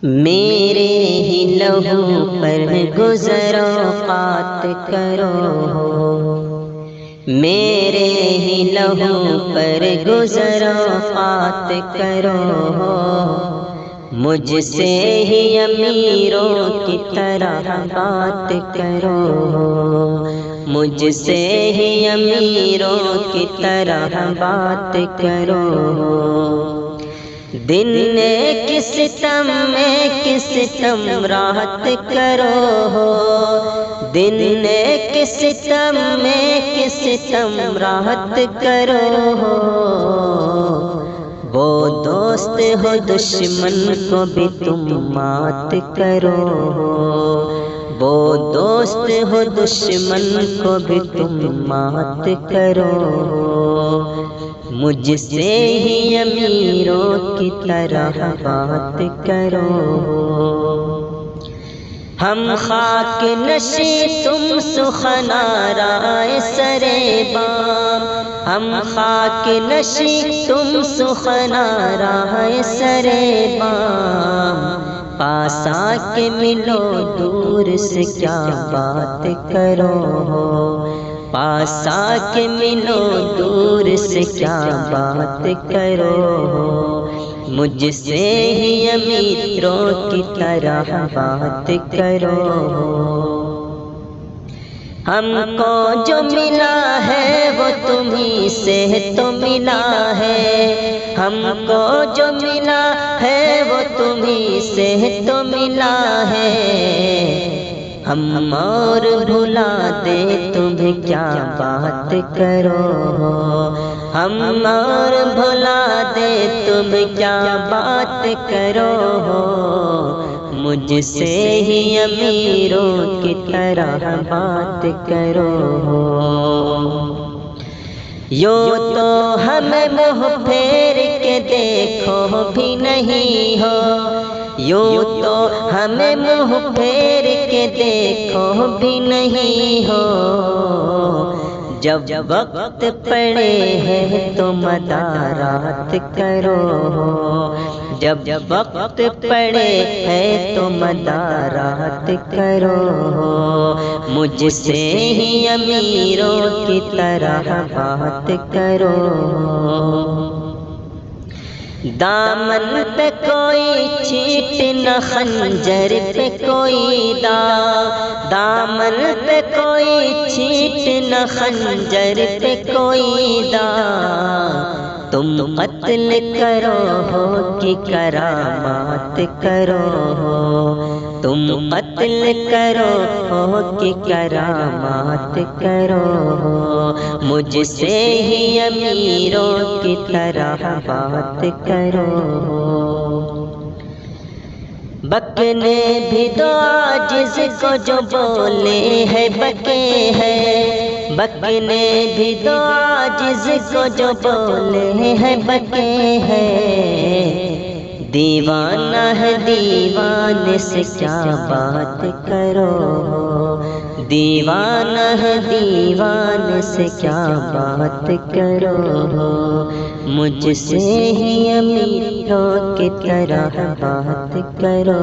میرے ہی لہو پر گزر اوقات کرو، میرے ہی لہو پر گزر اوقات کرو، مجھ سے ہی امیروں کی طرح بات کرو، مجھ سے ہی امیروں کی طرح بات کرو۔ دن کے ستم میں کس ستم راحت کرو، دن کے ستم میں کس ستم راحت کرو، وہ دوست ہو دشمن کو بھی تم مات کرو، وہ دوست ہو دشمن کو بھی تم مات کرو، مجھ سے ہی امیروں کی طرح بات کرو۔ ہم خاک نشیں تم سخنارائے سر بام، ہم خاک نشیں تم سخنارائے سر بام، پاس آ کے ملو دور سے کیا بات کرو، پاس آ کے ملو دور سے کیا بات کرو، مجھ سے ہی امیروں کی طرح بات کرو۔ ہم کو جو ملا ہے وہ تمہیں سے تو ملا ہے، ہم کو جو ملا ہے وہ تمہیں سے تو ملا ہے، ہم اور بھلا دے تمہیں کیا بات کرو، ہم اور بھلا دے تم کیا بات کرو، مجھ سے ہی امیروں کی طرح بات کرو۔ یوں تو ہمیں منہ پھیر کے دیکھو بھی نہیں ہو، یوں تو ہمیں منہ پھیر کے دیکھو بھی نہیں ہو، جب وقت پڑے ہے تو مدارات کرو، جب وقت پڑے ہے تو مدارات کرو، مجھ سے ہی امیروں کی طرح بات کرو۔ دامن پہ کوئی چھیٹ نہ خنجر پہ کوئی داغ، دامن پہ کوئی چھیٹ نہ خنجر پہ کوئی داغ، تم قتل کرو ہو کہ کرامات کرو، تم قتل کرو ہو کہ کرامات کرو، مجھ سے ہی امیروں کی طرح بات کرو۔ بکنے بھی دو عاجز کو جو بولے ہے بکے ہے، بکنے بھی دو عاجز کو جو بولے ہے بکے ہے، دیوانہ ہے دیوانے سے کیا بات کرو، دیوانہ ہے دیوانے سے کیا بات کرو، مجھ سے ہی امیروں کی طرح بات کرو۔